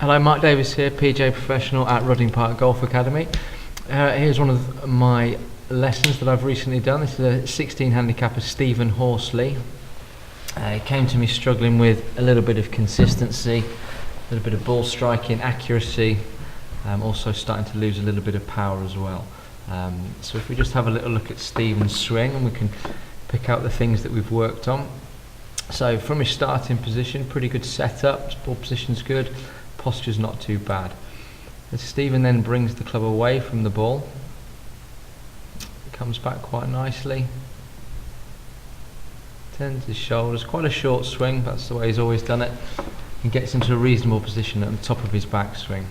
Hello, Mark Davies here, PJ Professional at Rudding Park Golf Academy. Here's one of my lessons that I've recently done. This is a 16 handicapper, Stephen Horsley. He came to me struggling with a little bit of consistency, a little bit of ball striking, accuracy, also starting to lose a little bit of power as well. So if we just have a little look at Stephen's swing, and we can pick out the things that we've worked on. So from his starting position, pretty good setup, his ball position's good, posture's not too bad. As Stephen then brings the club away from the ball, it comes back quite nicely, turns his shoulders, quite a short swing, that's the way he's always done it, and gets into a reasonable position at the top of his backswing.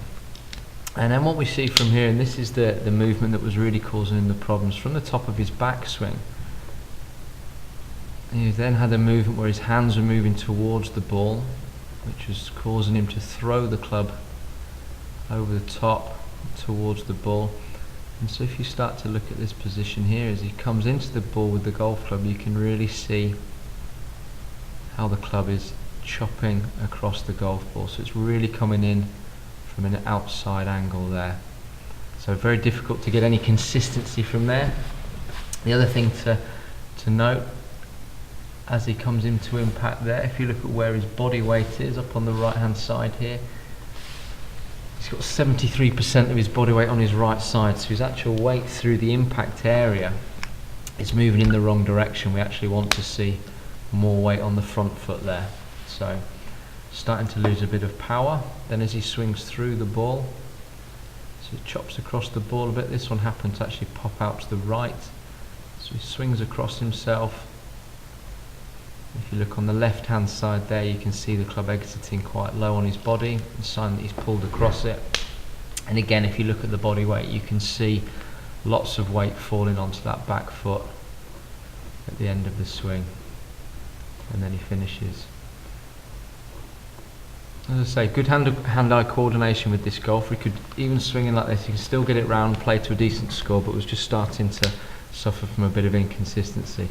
And then what we see from here, and this is the movement that was really causing him the problems, from the top of his backswing, he then had a movement where his hands were moving towards the ball, which was causing him to throw the club over the top towards the ball. And so if you start to look at this position here, as he comes into the ball with the golf club, you can really see how the club is chopping across the golf ball. So it's really coming in from an outside angle there. So very difficult to get any consistency from there. The other thing to note, as he comes into impact there, if you look at where his body weight is up on the right hand side here, he's got 73% of his body weight on his right side, so his actual weight through the impact area is moving in the wrong direction. We actually want to see more weight on the front foot there. So starting to lose a bit of power. Then as he swings through the ball, so he chops across the ball a bit. This one happened to actually pop out to the right, so he swings across himself. If you look on the left hand side there, you can see the club exiting quite low on his body, a sign that he's pulled across it. And again, if you look at the body weight, you can see lots of weight falling onto that back foot at the end of the swing, and then he finishes. As I say, good hand-eye coordination with this golf. We could even swing in like this, you can still get it round, play to a decent score, but was just starting to suffer from a bit of inconsistency.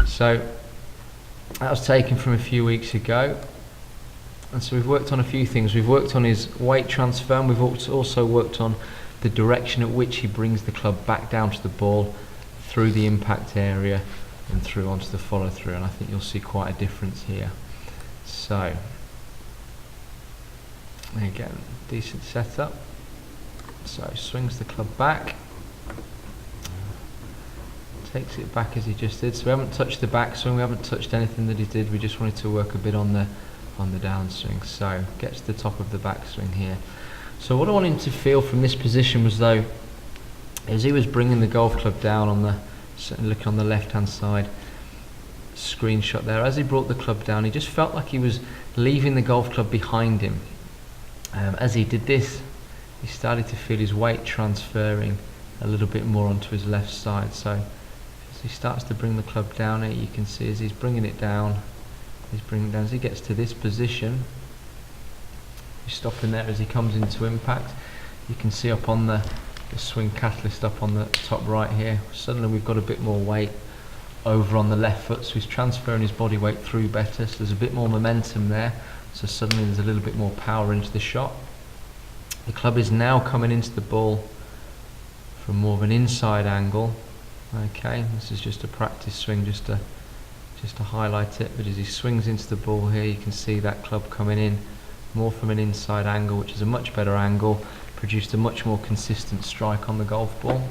So that was taken from a few weeks ago, and so we've worked on a few things. We've worked on his weight transfer, and we've also worked on the direction at which he brings the club back down to the ball, through the impact area and through onto the follow through, and I think you'll see quite a difference here. So again, decent setup. So swings the club back, takes it back as he just did. So we haven't touched the backswing, we haven't touched anything that he did, we just wanted to work a bit on the downswing. So gets to the top of the backswing here. So what I want him to feel from this position was, though, as he was bringing the golf club down on the, looking on the left hand side screenshot there, as he brought the club down, he just felt like he was leaving the golf club behind him. As he did this, he started to feel his weight transferring a little bit more onto his left side. So he starts to bring the club down here, you can see as he's bringing it down, as he gets to this position, he's stopping there as he comes into impact. You can see up on the swing catalyst up on the top right here, suddenly we've got a bit more weight over on the left foot, so he's transferring his body weight through better, so there's a bit more momentum there, so suddenly there's a little bit more power into the shot. The club is now coming into the ball from more of an inside angle. Okay, this is just a practice swing just to highlight it, but as he swings into the ball here, you can see that club coming in more from an inside angle, which is a much better angle, produced a much more consistent strike on the golf ball.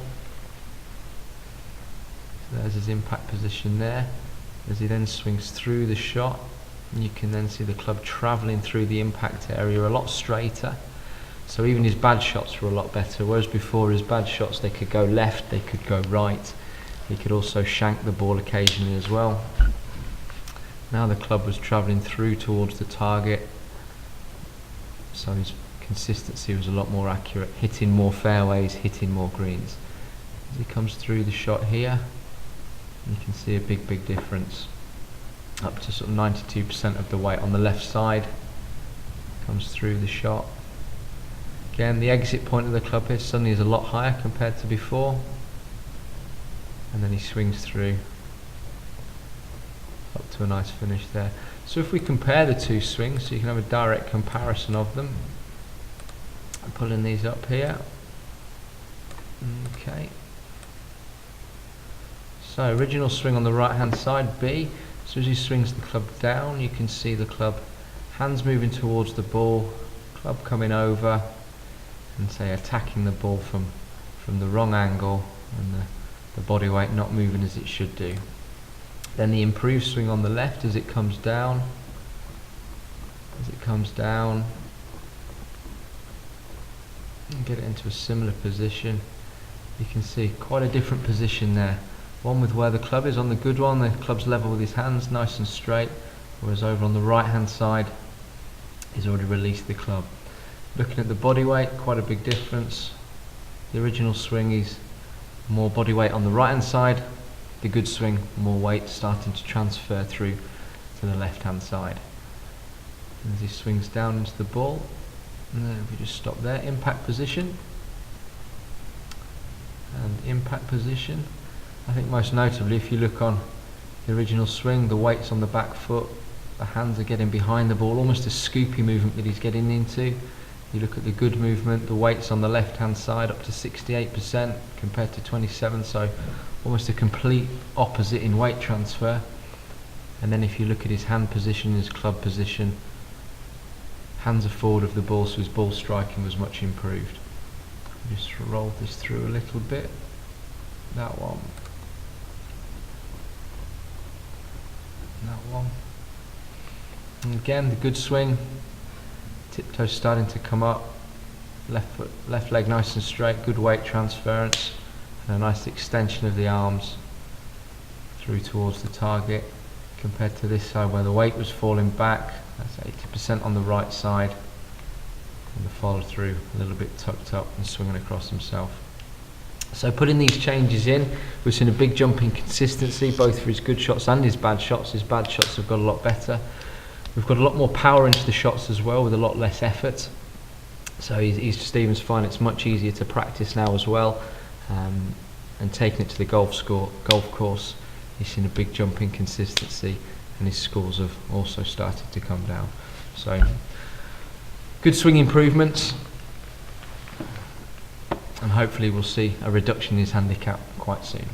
So there's his impact position there. As he then swings through the shot, you can then see the club travelling through the impact area a lot straighter. So even his bad shots were a lot better, whereas before his bad shots, they could go left, they could go right. He could also shank the ball occasionally as well. Now the club was travelling through towards the target, so his consistency was a lot more accurate, hitting more fairways, hitting more greens. As he comes through the shot here, you can see a big difference, up to sort of 92% of the weight on the left side comes through the shot. Again, the exit point of the club here suddenly is a lot higher compared to before, and then he swings through up to a nice finish there. So if we compare the two swings, so you can have a direct comparison of them, Pulling these up here. Okay. So original swing on the right hand side, B. As soon as he swings the club down, you can see the club, hands moving towards the ball, club coming over and say attacking the ball from the wrong angle, and the body weight not moving as it should do. Then the improved swing on the left as it comes down. As it comes down, and get it into a similar position. You can see quite a different position there. One with where the club is on the good one, the club's level with his hands, nice and straight, whereas over on the right hand side, he's already released the club. Looking at the body weight, quite a big difference. The original swing is more body weight on the right hand side, the good swing, more weight starting to transfer through to the left hand side. And as he swings down into the ball, and then we just stop there, impact position. And impact position. I think most notably, if you look on the original swing, the weight's on the back foot, the hands are getting behind the ball, almost a scoopy movement that he's getting into. You look at the good movement, the weight's on the left hand side up to 68% compared to 27%, so almost a complete opposite in weight transfer. And then if you look at his hand position, his club position, hands are forward of the ball, so his ball striking was much improved. Just roll this through a little bit. That one. That one. And again, the good swing. Tiptoes starting to come up. Left foot, left leg nice and straight. Good weight transference. And a nice extension of the arms through towards the target. Compared to this side where the weight was falling back. That's 80% on the right side. And the follow through a little bit tucked up and swinging across himself. So putting these changes in, we've seen a big jump in consistency, both for his good shots and his bad shots. His bad shots have got a lot better. We've got a lot more power into the shots as well, with a lot less effort. So he's Stephen's finding it's much easier to practice now as well, and taking it to the golf course. He's seen a big jump in consistency, and his scores have also started to come down. So good swing improvements, and hopefully we'll see a reduction in his handicap quite soon.